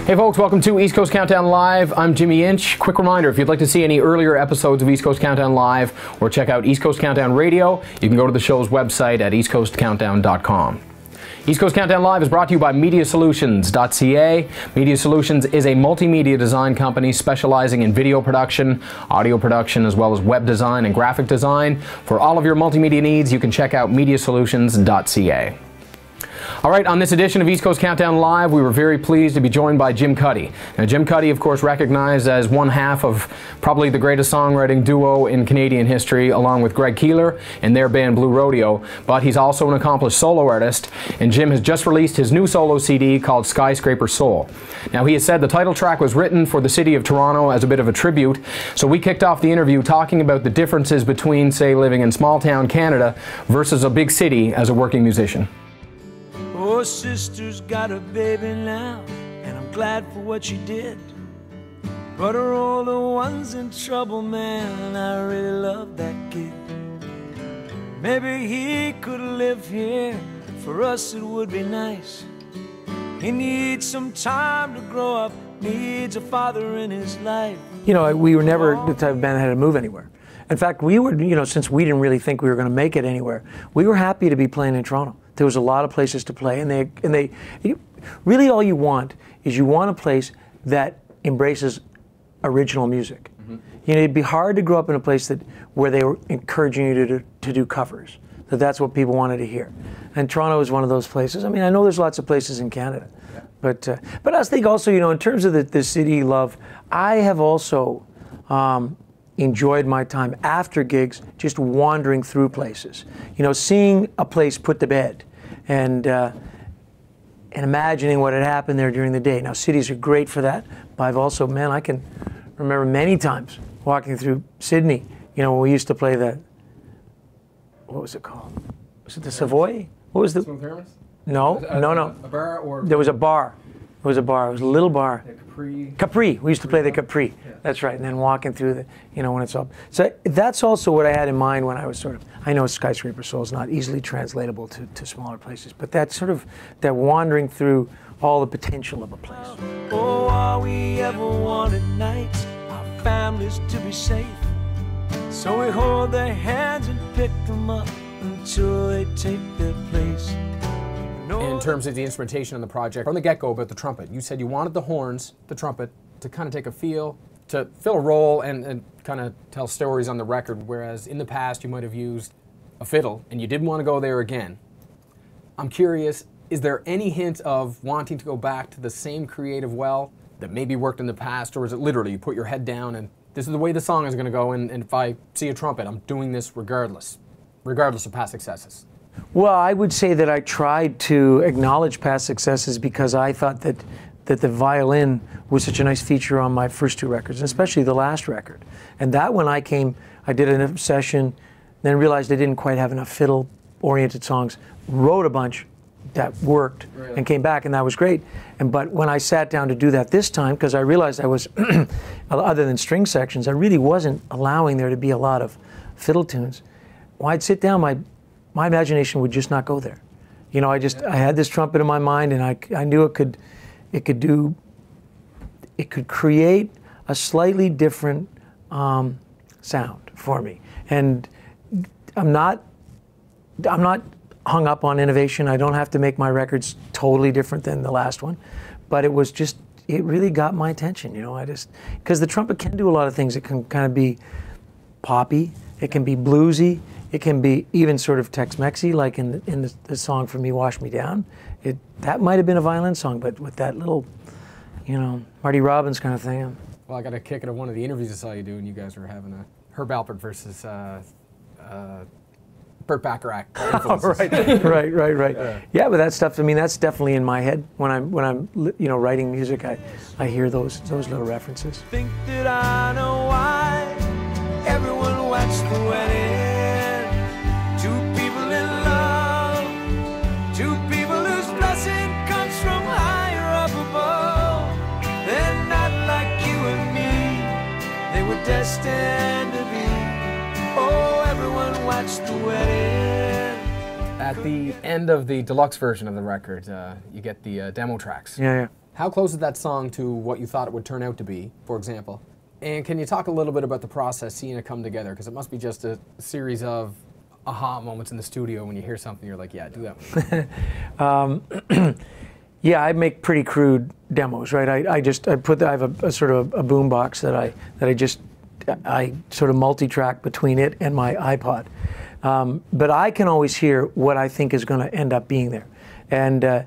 Hey folks, welcome to East Coast Countdown Live. I'm Jimmie Inch. Quick reminder, if you'd like to see any earlier episodes of East Coast Countdown Live or check out East Coast Countdown Radio, you can go to the show's website at eastcoastcountdown.com. East Coast Countdown Live is brought to you by MediaSolutions.ca. Media Solutions is a multimedia design company specializing in video production, audio production, as well as web design and graphic design. For all of your multimedia needs, you can check out MediaSolutions.ca. All right, on this edition of East Coast Countdown Live, we were very pleased to be joined by Jim Cuddy. Now, Jim Cuddy, of course, recognized as one half of probably the greatest songwriting duo in Canadian history, along with Greg Keeler and their band Blue Rodeo, but he's also an accomplished solo artist, and Jim has just released his new solo CD called Skyscraper Soul. Now, he has said the title track was written for the city of Toronto as a bit of a tribute, so we kicked off the interview talking about the differences between, say, living in small-town Canada versus a big city as a working musician. Oh, sister's got a baby now, and I'm glad for what she did. But her older one's in trouble, man, I really love that kid. Maybe he could live here, for us it would be nice. He needs some time to grow up, needs a father in his life. You know, we were never the type of band that had to move anywhere. In fact, we were, you know, since we didn't really think we were going to make it anywhere, we were happy to be playing in Toronto. There was a lot of places to play, and they really all you want is you want a place that embraces original music. Mm-hmm. You know, it'd be hard to grow up in a place where they were encouraging you to do covers. That's what people wanted to hear, and Toronto is one of those places. I mean, I know there's lots of places in Canada, yeah. But I think also, you know, in terms of the city love, I have also enjoyed my time after gigs just wandering through places. You know, seeing a place put to bed and imagining what had happened there during the day. Now, cities are great for that, but I've also, man, I can remember many times walking through Sydney, you know, when we used to play the, what was it called? Was it the Savoy? What was the? Smooth Hermits? No. A bar or? There was a bar. It was a bar. It was a little bar. Yeah, Capri. Capri. We used to play the Capri. Yeah. That's right. And then walking through the, you know, when it's up. So that's also what I had in mind when I was sort of, I know Skyscraper Soul is not easily translatable to smaller places, but that sort of, that wandering through all the potential of a place. Oh, all we ever wanted nights, our families to be safe. So we hold their hands and pick them up until they take their place. In terms of the instrumentation on the project, from the get-go about the trumpet, you said you wanted the horns, the trumpet, to kind of take a feel, to fill a role and kind of tell stories on the record, whereas in the past you might have used a fiddle and you didn't want to go there again. I'm curious, is there any hint of wanting to go back to the same creative well that maybe worked in the past, or is it literally you put your head down and this is the way the song is going to go, and if I see a trumpet, I'm doing this regardless of past successes? Well, I would say that I tried to acknowledge past successes because I thought that the violin was such a nice feature on my first two records, and especially the last record. And that when I came, I did a session, then realized I didn't quite have enough fiddle-oriented songs, wrote a bunch that worked, really? And came back, and that was great. But when I sat down to do that this time, because I realized I was, other than string sections, I really wasn't allowing there to be a lot of fiddle tunes. When I'd sit down, my imagination would just not go there. You know, I had this trumpet in my mind, and I knew it could create a slightly different sound for me. And I'm not hung up on innovation. I don't have to make my records totally different than the last one, but it really got my attention. You know, because the trumpet can do a lot of things. It can kind of be poppy. It can be bluesy. It can be even sort of Tex-Mexy, like in the song for Me, Wash Me Down. That might have been a violin song, but with that little, you know, Marty Robbins kind of thing. Well, I got a kick out of one of the interviews I saw you do, and you guys were having a Herb Alpert versus Burt Bacharach. Oh, right. Yeah, but that stuff, I mean, that's definitely in my head when I'm you know, writing music. I hear those little references. Think that I know why everyone watched the wedding. Two people in love, two people whose blessing comes from higher up above. They're not like you and me, they were destined to be. Oh, everyone watched the wedding. At the end of the deluxe version of the record, you get the demo tracks. Yeah. How close is that song to what you thought it would turn out to be, for example? And can you talk a little bit about the process, seeing it come together? Because it must be just a series of aha moments in the studio when you hear something, you're like, yeah, do that one. Yeah, I make pretty crude demos, right? I have a sort of a boom box that I sort of multi-track between it and my iPod. But I can always hear what I think is going to end up being there. And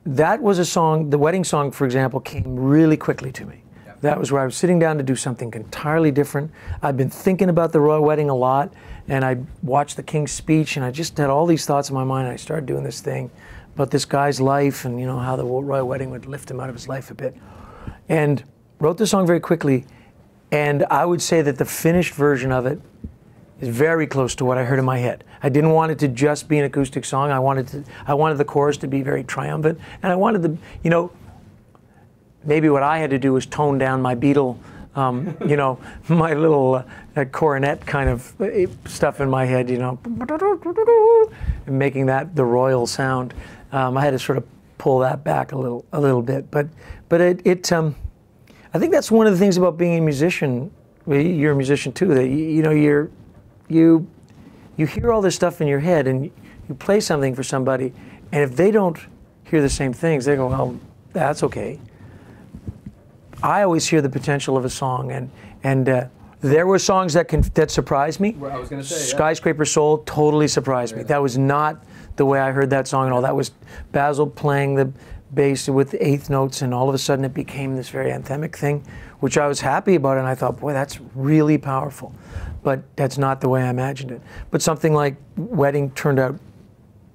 that was a song, the wedding song, for example, came really quickly to me. Yep. That was where I was sitting down to do something entirely different. I'd been thinking about the royal wedding a lot, and I watched the King's speech, and I just had all these thoughts in my mind. I started doing this thing about this guy's life and, you know, how the royal wedding would lift him out of his life a bit. And wrote the song very quickly, and I would say that the finished version of it is very close to what I heard in my head. I didn't want it to just be an acoustic song. I wanted the chorus to be very triumphant, and I wanted the, you know, maybe what I had to do was tone down my Beatle, you know, my little coronet kind of stuff in my head, you know, and making that the royal sound. I had to sort of pull that back a little bit, but I think that's one of the things about being a musician. You're a musician too. That you know you hear all this stuff in your head, and you play something for somebody, and if they don't hear the same things, they go, well, that's okay. I always hear the potential of a song, and there were songs that surprised me. Well, I was going to say, Skyscraper Soul totally surprised me. That was not the way I heard that song at all. That was Basil playing the bass with the eighth notes, and all of a sudden it became this very anthemic thing, which I was happy about, and I thought, boy, that's really powerful. But that's not the way I imagined it. But something like Wedding turned out,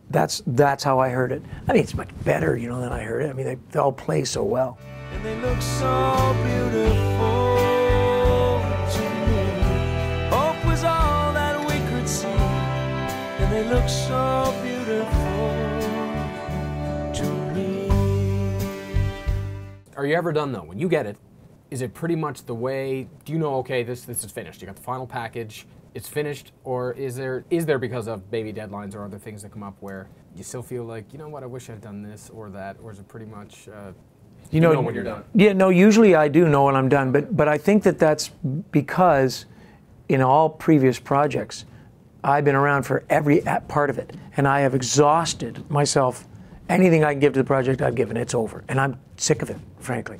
that's how I heard it. I mean, it's much better, you know, than I heard it. I mean, they all play so well. And they look so beautiful to me. Hope was all that we could see. And they look so beautiful to me. Are you ever done though? When you get it, is it pretty much the way, do you know, okay, this is finished, you got the final package, it's finished, or is there because of baby deadlines or other things that come up where you still feel like, you know what, I wish I'd done this or that, or is it pretty much, you know when you're done? Yeah, no, usually I do know when I'm done, but I think that's because in all previous projects, I've been around for every part of it, and I have exhausted myself. Anything I can give to the project, I've given. It's over, and I'm sick of it, frankly.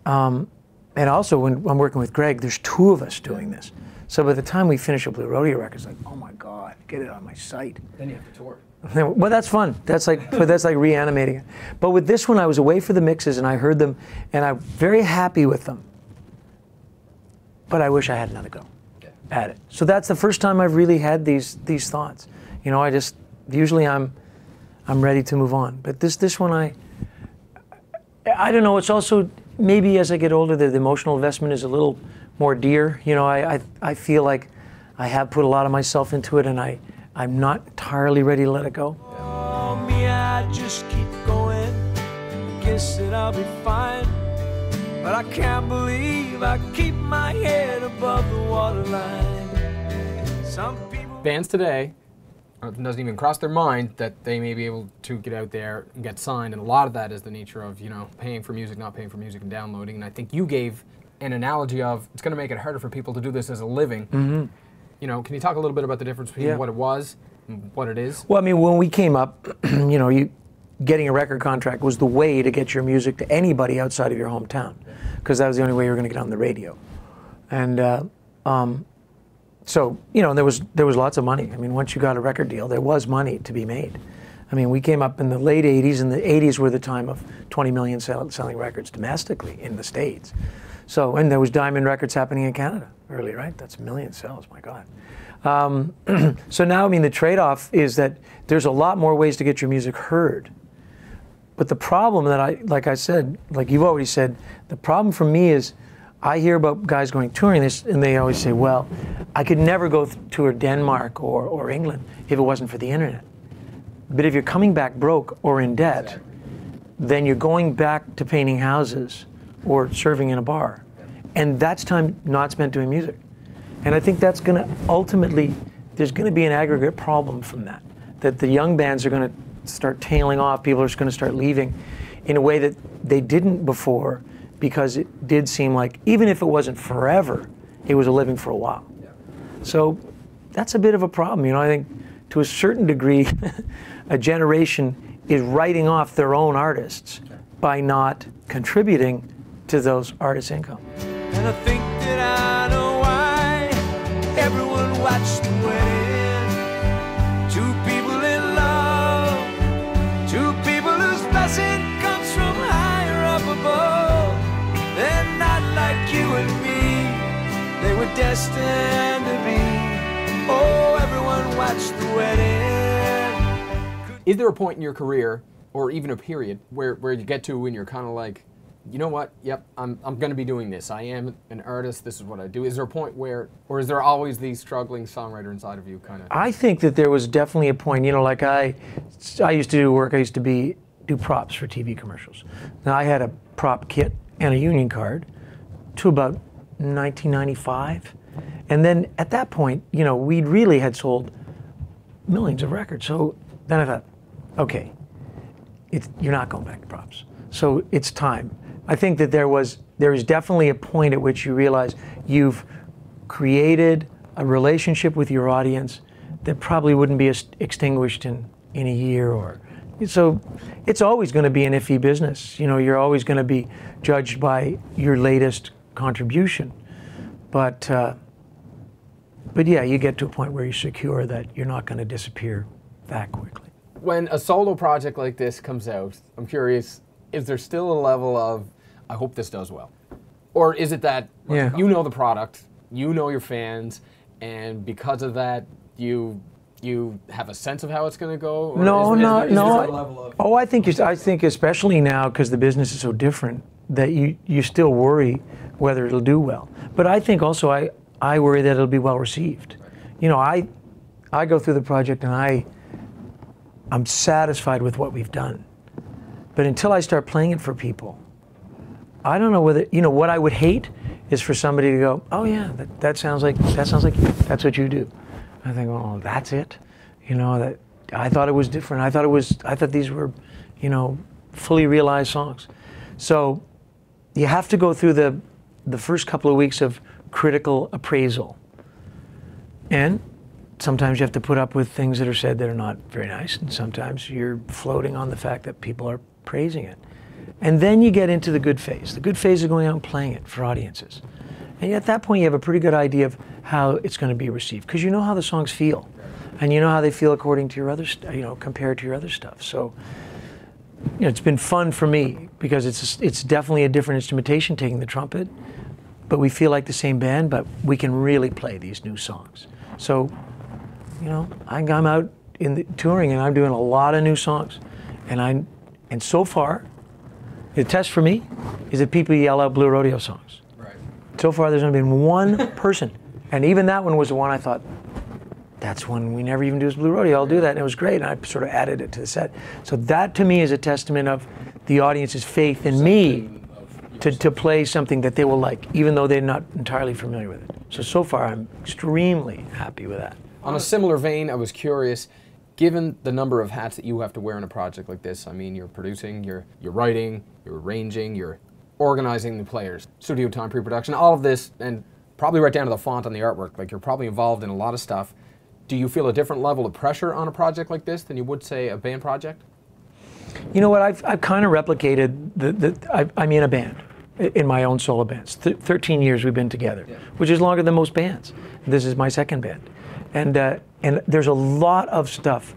And also, when I'm working with Greg, there's two of us doing this. So by the time we finish a Blue Rodeo record, it's like, oh my God, get it on my site. Then you have to tour. Well, that's fun. That's like reanimating it. But with this one, I was away for the mixes, and I heard them, and I'm very happy with them. But I wish I had another go at it. So that's the first time I've really had these thoughts. You know, usually I'm ready to move on. But this one, I don't know. It's also maybe as I get older, the emotional investment is a little more dear. You know, I feel like I have put a lot of myself into it, and I'm not entirely ready to let it go. Oh, me, I just keep going. Guess that I'll be fine. But I can't believe I keep my head above the waterline. Some people... Bands today, it doesn't even cross their mind that they may be able to get out there and get signed, and a lot of that is the nature of, you know, paying for music, not paying for music, and downloading. And I think you gave an analogy of it's going to make it harder for people to do this as a living. Mm-hmm. You know, can you talk a little bit about the difference between what it was and what it is? Well, I mean, when we came up, you know, getting a record contract was the way to get your music to anybody outside of your hometown, because that was the only way you were going to get on the radio. And so, you know, there was lots of money. I mean, once you got a record deal, there was money to be made. I mean, we came up in the late 80s, and the 80s were the time of 20 million selling records domestically in the States. So, and there was Diamond Records happening in Canada early, right? That's a million sales, my God. So now, I mean, the trade-off is that there's a lot more ways to get your music heard. But the problem that like I said, like you've already said, the problem for me is I hear about guys going touring this, and they always say, well, I could never go tour Denmark or England if it wasn't for the internet. But if you're coming back broke or in debt, then you're going back to painting houses or serving in a bar. And that's time not spent doing music. And I think that's going to ultimately, there's going to be an aggregate problem from that the young bands are going to start tailing off, people are just going to start leaving. in a way that they didn't before, because it did seem like, even if it wasn't forever, it was a living for a while. Yeah. So that's a bit of a problem. You know, I think to a certain degree, a generation is writing off their own artists by not contributing to those artists' income. And I think that I know why everyone watched the wedding. Two people in love, two people whose blessing comes from higher up above. They're not like you and me, they were destined to be. Oh, everyone watched the wedding. Is there a point in your career, or even a period, where you get to and you're kind of like, you know what, yep, I'm going to be doing this. I am an artist, this is what I do. Is there a point where, or is there always the struggling songwriter inside of you kind of? I think that there was definitely a point, you know, like I used to do work, I used to do props for TV commercials. Now I had a prop kit and a union card to about 1995. And then at that point, you know, we really had sold millions of records. So then I thought, okay, you're not going back to props. So it's time. I think that there is definitely a point at which you realize you've created a relationship with your audience that probably wouldn't be extinguished in a year, or so it's always going to be an iffy business. You know, you're always going to be judged by your latest contribution. But yeah, you get to a point where you're secure that you're not going to disappear that quickly. When a solo project like this comes out, I'm curious, is there still a level of, I hope this does well? Or is it that you know the product, you know your fans, and because of that, you have a sense of how it's going to go? Or no. Oh, I think especially now, because the business is so different, that you still worry whether it'll do well. But I think also I worry that it'll be well received. You know, I go through the project and I'm satisfied with what we've done. But until I start playing it for people, I don't know whether, you know, what I would hate is for somebody to go, oh yeah, that sounds like that's what you do. I think, oh, that's it. You know, that I thought it was different. I thought these were, you know, fully realized songs. So you have to go through the first couple of weeks of critical appraisal. And sometimes you have to put up with things that are said that are not very nice, and sometimes you're floating on the fact that people are praising it. And then you get into the good phase. The good phase is going out and playing it for audiences. And at that point you have a pretty good idea of how it's going to be received, because you know how the songs feel. And you know how they feel according to your other, compared to your other stuff. So, you know, it's been fun for me, because it's definitely a different instrumentation, taking the trumpet, but we feel like the same band, but we can really play these new songs. So, you know, I'm out in the touring and I'm doing a lot of new songs, and so far, the test for me is that people yell out Blue Rodeo songs. Right. So far, there's only been one person, and even that one was the one I thought, that's one we never even do as Blue Rodeo. I'll do that, and it was great. And I sort of added it to the set. So that to me is a testament of the audience's faith in me to play something that they will like, even though they're not entirely familiar with it. So far, I'm extremely happy with that. On a similar vein, I was curious, given the number of hats that you have to wear in a project like this, I mean, you're producing, you're writing, you're arranging, you're organizing the players, studio time, pre-production, all of this, and probably right down to the font on the artwork. Like, you're probably involved in a lot of stuff. Do you feel a different level of pressure on a project like this than you would, say, a band project? You know what, I've kind of replicated, I'm in a band, in my own solo bands. 13 years we've been together, which is longer than most bands. This is my second band. And there's a lot of stuff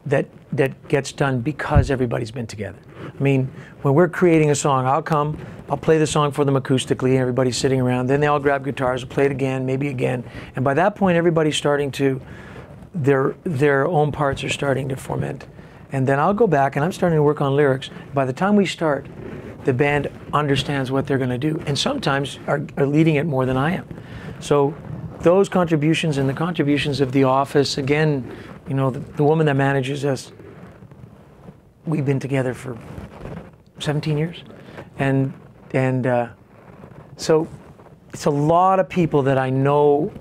that gets done because everybody's been together. I mean, when we're creating a song, I'll play the song for them acoustically, everybody's sitting around, then they all grab guitars, play it again, maybe again, and by that point everybody's starting to, their own parts are starting to ferment. And then I'll go back and I'm starting to work on lyrics. By the time we start, the band understands what they're going to do, and sometimes are leading it more than I am. So those contributions and the contributions of the office, again, you know, the woman that manages us, we've been together for 17 years. And so it's a lot of people that I know,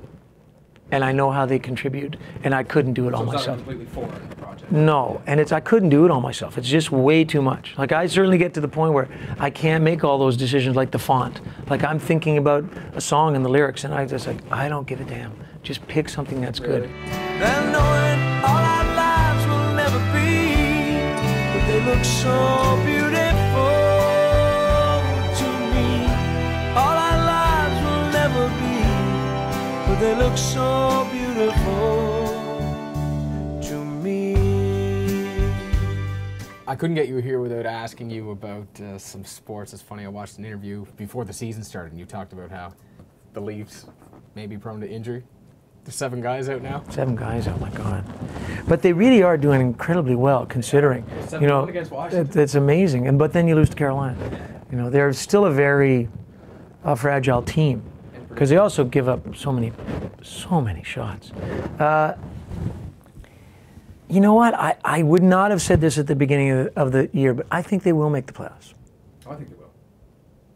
and I know how they contribute, and I couldn't do it all myself. Completely foreign project. No, and I couldn't do it all myself. It's just way too much. Like, I certainly get to the point where I can't make all those decisions like the font. Like, I'm thinking about a song and the lyrics, and I just like, I don't give a damn. Just pick something that's good. And knowing all our lives will never be, but they look so beautiful to me. All our lives will never be, but they look so beautiful to me. I couldn't get you here without asking you about some sports. It's funny, I watched an interview before the season started, and you talked about how the Leafs may be prone to injury. There's 7 guys out now. 7 guys, oh my God. But they really are doing incredibly well, considering. You know, against Washington. it's amazing. But then you lose to Carolina. You know, they're still a very fragile team, because they also give up so many shots. You know what? I would not have said this at the beginning of the year, but I think they will make the playoffs. I think they will.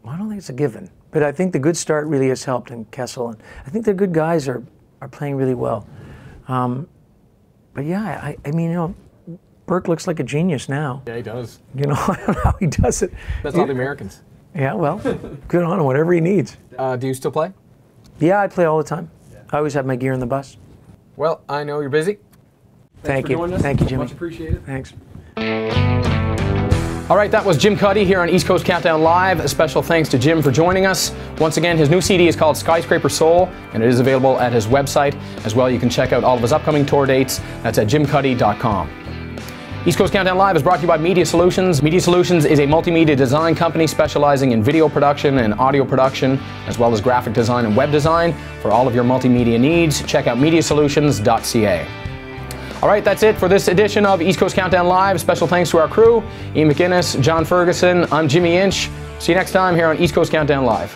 I don't think it's a given, but I think the good start really has helped in Kessel, and I think their good guys are playing really well. But yeah, I mean, you know, Burke looks like a genius now. Yeah, he does. You know, I don't know how he does it. That's all the Americans. Yeah, well, good on him, whatever he needs. Do you still play? Yeah, I play all the time. I always have my gear in the bus. Well, I know you're busy. Thank you. Thank you, Jimmy. Much appreciated. Thanks. All right, that was Jim Cuddy here on East Coast Countdown Live. A special thanks to Jim for joining us. Once again, his new CD is called Skyscraper Soul, and it is available at his website. As well, you can check out all of his upcoming tour dates. That's at jimcuddy.com. East Coast Countdown Live is brought to you by Media Solutions. Media Solutions is a multimedia design company specializing in video production and audio production, as well as graphic design and web design. For all of your multimedia needs, check out mediasolutions.ca. All right, that's it for this edition of East Coast Countdown Live. Special thanks to our crew, Ian McGinnis, John Ferguson. I'm Jimmie Inch. See you next time here on East Coast Countdown Live.